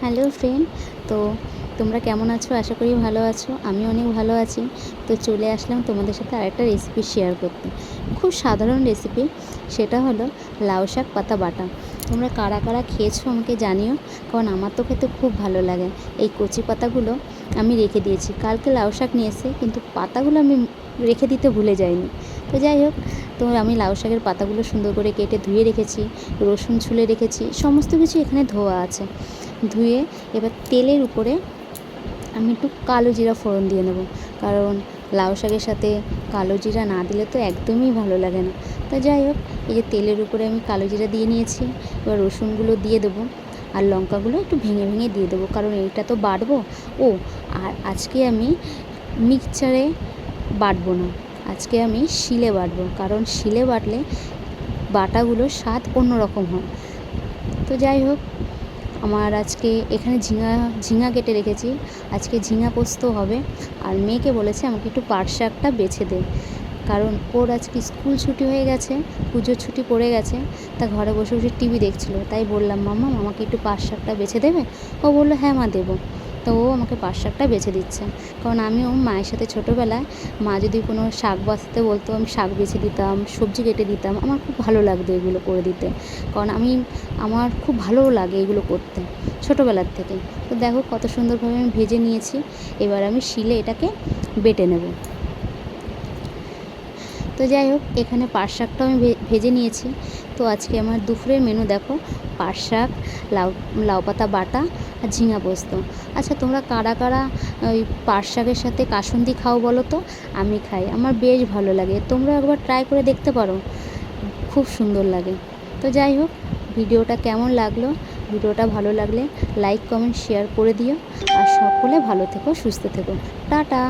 Hello friend. তো তোমরা কেমন আছো? আশা করি ভালো আছো। আমি অনেক ভালো আছি। তো চলে আসলাম তোমাদের সাথে আরেকটা রেসিপি শেয়ার করতে। খুব সাধারণ রেসিপি, সেটা হলো লাউ শাক পাতা বাটা। তোমরা কারা কারা খেয়েছো আমাকে জানিও, কারণ আমার তো খেতে খুব ভালো লাগে। এই কচি পাতাগুলো আমি রেখে দিয়েছি, কালকে লাউ শাক নিয়ে এসে কিন্তু পাতাগুলো আমি রেখে দিতে ভুলে যাইনি। তো যাই হোক, তো আমি লাউ শাকের পাতাগুলো সুন্দর করে কেটে ধুয়ে রেখেছি, রসুন ছুলে রেখেছি, সমস্ত কিছু এখানে ধোয়া আছে। ধুয়ে এবার তেলের উপরে আমি একটু কালো জিরা ফোড়ন দিয়ে নেব, কারণ লাউ শাকের সাথে কালো জিরা না দিলে তো একদমই ভালো লাগে না। তো যাই হোক, এই যে তেলের উপরে আমি কালো জিরা দিয়ে নিয়েছি। এবার রসুনগুলো দিয়ে দেবো, আর লঙ্কাগুলো একটু ভেঙে ভেঙে দিয়ে দেবো, কারণ এইটা তো বাটবো। ও, আর আজকে আমি মিক্সচারে বাটবো না, আজকে আমি শিলে বাটবো, কারণ শিলে বাটলে বাটাগুলোর স্বাদ অন্যরকম হয়। তো যাই হোক, আমার আজকে এখানে ঝিঙা কেটে রেখেছি, আজকে ঝিঙা পোস্ত হবে। আর মেয়েকে বলেছে আমাকে একটু পাট শাকটা বেছে দে, কারণ ওর আজকে স্কুল ছুটি হয়ে গেছে, পুজোর ছুটি পড়ে গেছে। তা ঘরে বসে বসে টিভি দেখছিল, তাই বললাম মাম্মা আমাকে একটু পাট শাকটা বেছে দেবে? ও বললো হ্যাঁ মা দেবো। তো ও আমাকে পাট শাকটা বেছে দিচ্ছে, কারণ আমিও মায়ের সাথে ছোটোবেলায় মা যদি কোনো শাক বাছতে বলতো আমি শাক বেছে দিতাম, সবজি কেটে দিতাম। আমার খুব ভালো লাগতো এগুলো করে দিতে, কারণ আমার খুব ভালোও লাগে এগুলো করতে ছোটোবেলার থেকে। তো দেখো কত সুন্দরভাবে আমি ভেজে নিয়েছি। এবার আমি শিলে এটাকে বেটে নেব। তো যাই হোক, এখানে পাট শাকটাও আমি ভেজে নিয়েছি। তো আজকে আমার দুপুরের মেনু দেখো, পাট শাক, লাউ পাতা বাটা আর ঝিঙা পোস্ত। আচ্ছা, তোমরা কারা কারা ওই পাট শাকের সাথে কাসুন্দি খাও বলো তো? আমি খাই, আমার বেশ ভালো লাগে। তোমরা একবার ট্রাই করে দেখতে পারো, খুব সুন্দর লাগে। তো যাই হোক, ভিডিওটা কেমন লাগলো? ভিডিওটা ভালো লাগলে লাইক কমেন্ট শেয়ার করে দিও। আর সকলে ভালো থেকো, সুস্থ থেকো। টাটা।